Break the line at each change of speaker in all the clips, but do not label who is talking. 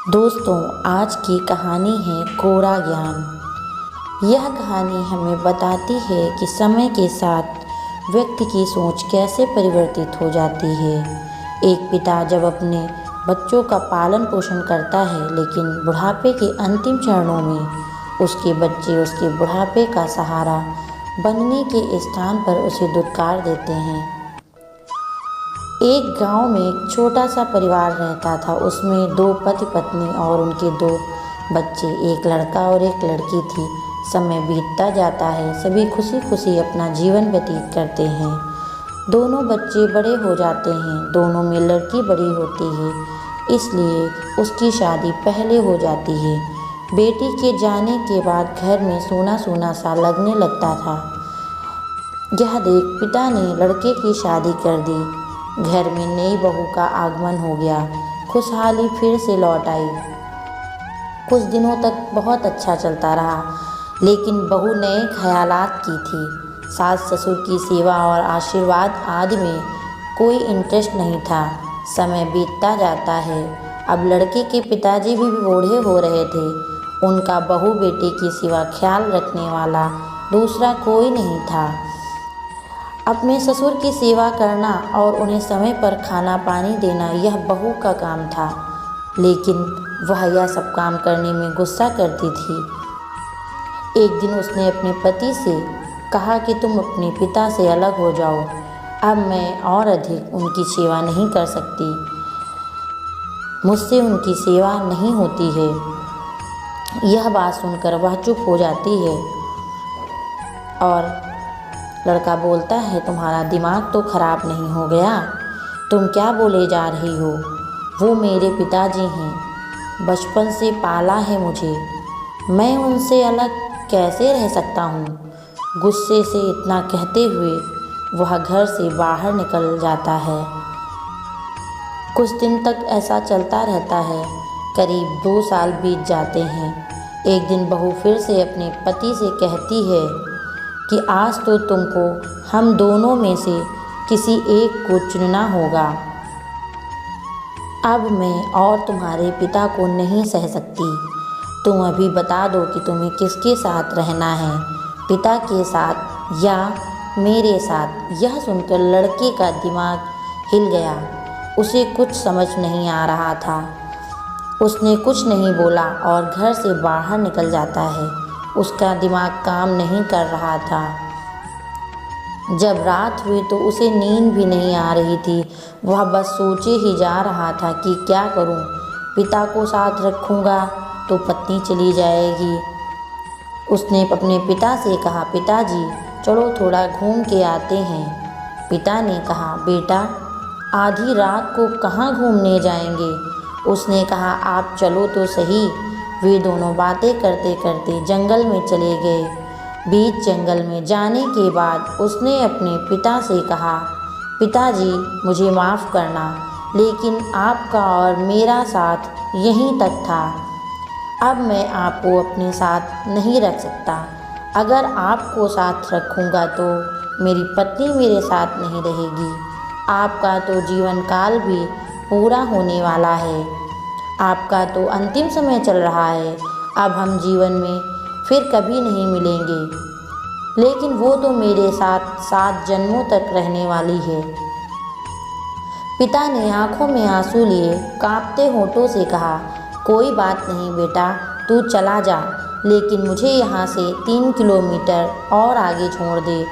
दोस्तों, आज की कहानी है कोरा ज्ञान। यह कहानी हमें बताती है कि समय के साथ व्यक्ति की सोच कैसे परिवर्तित हो जाती है। एक पिता जब अपने बच्चों का पालन पोषण करता है, लेकिन बुढ़ापे के अंतिम चरणों में उसके बच्चे उसके बुढ़ापे का सहारा बनने के स्थान पर उसे दुत्कार देते हैं। एक गांव में एक छोटा सा परिवार रहता था। उसमें 2 पति पत्नी और उनके 2 बच्चे, एक लड़का और एक लड़की थी। समय बीतता जाता है, सभी खुशी खुशी अपना जीवन व्यतीत करते हैं। दोनों बच्चे बड़े हो जाते हैं। दोनों में लड़की बड़ी होती है, इसलिए उसकी शादी पहले हो जाती है। बेटी के जाने के बाद घर में सूना सूना सा लगने लगता था। यह देख पिता ने लड़के की शादी कर दी। घर में नई बहू का आगमन हो गया। खुशहाली फिर से लौट आई। कुछ दिनों तक बहुत अच्छा चलता रहा, लेकिन बहू नए ख्यालात की थी। सास ससुर की सेवा और आशीर्वाद आदि में कोई इंटरेस्ट नहीं था। समय बीतता जाता है। अब लड़के के पिताजी भी बूढ़े हो रहे थे। उनका बहू बेटी की सिवा ख्याल रखने वाला दूसरा कोई नहीं था। अपने ससुर की सेवा करना और उन्हें समय पर खाना पानी देना यह बहू का काम था, लेकिन वह यह सब काम करने में गुस्सा करती थी। एक दिन उसने अपने पति से कहा कि तुम अपने पिता से अलग हो जाओ। अब मैं और अधिक उनकी सेवा नहीं कर सकती। मुझसे उनकी सेवा नहीं होती है। यह बात सुनकर वह चुप हो जाती है और लड़का बोलता है, तुम्हारा दिमाग तो खराब नहीं हो गया? तुम क्या बोले जा रही हो? वो मेरे पिताजी हैं। बचपन से पाला है मुझे। मैं उनसे अलग कैसे रह सकता हूँ? गुस्से से इतना कहते हुए वह घर से बाहर निकल जाता है। कुछ दिन तक ऐसा चलता रहता है। करीब 2 साल बीत जाते हैं। एक दिन बहू फिर से अपने पति से कहती है कि आज तो तुमको हम दोनों में से किसी एक को चुनना होगा। अब मैं और तुम्हारे पिता को नहीं सह सकती। तुम अभी बता दो कि तुम्हें किसके साथ रहना है, पिता के साथ या मेरे साथ। यह सुनकर लड़के का दिमाग हिल गया। उसे कुछ समझ नहीं आ रहा था। उसने कुछ नहीं बोला और घर से बाहर निकल जाता है। उसका दिमाग काम नहीं कर रहा था। जब रात हुई तो उसे नींद भी नहीं आ रही थी। वह बस सोचे ही जा रहा था कि क्या करूं। पिता को साथ रखूंगा तो पत्नी चली जाएगी। उसने अपने पिता से कहा, पिताजी चलो थोड़ा घूम के आते हैं। पिता ने कहा, बेटा आधी रात को कहाँ घूमने जाएंगे? उसने कहा, आप चलो तो सही। वे दोनों बातें करते करते जंगल में चले गए। बीच जंगल में जाने के बाद उसने अपने पिता से कहा, पिताजी मुझे माफ़ करना, लेकिन आपका और मेरा साथ यहीं तक था। अब मैं आपको अपने साथ नहीं रख सकता। अगर आपको साथ रखूँगा तो मेरी पत्नी मेरे साथ नहीं रहेगी। आपका तो जीवन काल भी पूरा होने वाला है। आपका तो अंतिम समय चल रहा है। अब हम जीवन में फिर कभी नहीं मिलेंगे, लेकिन वो तो मेरे साथ 7 जन्मों तक रहने वाली है। पिता ने आंखों में आंसू लिए कांपते होठों से कहा, कोई बात नहीं बेटा, तू चला जा, लेकिन मुझे यहाँ से 3 किलोमीटर और आगे छोड़ दे।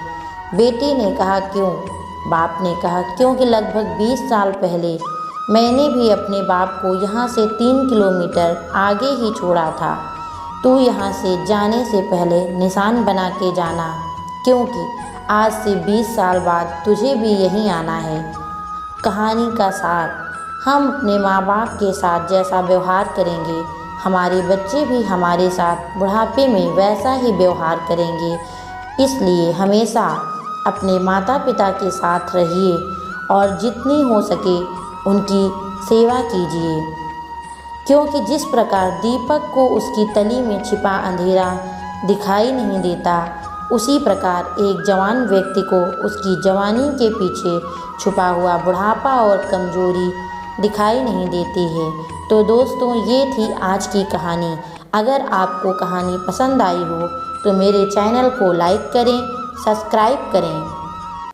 बेटी ने कहा, क्यों? बाप ने कहा, क्योंकि लगभग 20 साल पहले मैंने भी अपने बाप को यहाँ से 3 किलोमीटर आगे ही छोड़ा था। तू यहाँ से जाने से पहले निशान बना के जाना, क्योंकि आज से 20 साल बाद तुझे भी यहीं आना है। कहानी का सार, हम अपने माँ बाप के साथ जैसा व्यवहार करेंगे, हमारे बच्चे भी हमारे साथ बुढ़ापे में वैसा ही व्यवहार करेंगे। इसलिए हमेशा अपने माता पिता के साथ रहिए और जितनी हो सके उनकी सेवा कीजिए, क्योंकि जिस प्रकार दीपक को उसकी तली में छिपा अंधेरा दिखाई नहीं देता, उसी प्रकार एक जवान व्यक्ति को उसकी जवानी के पीछे छुपा हुआ बुढ़ापा और कमजोरी दिखाई नहीं देती है। तो दोस्तों ये थी आज की कहानी। अगर आपको कहानी पसंद आई हो तो मेरे चैनल को लाइक करें, सब्सक्राइब करें।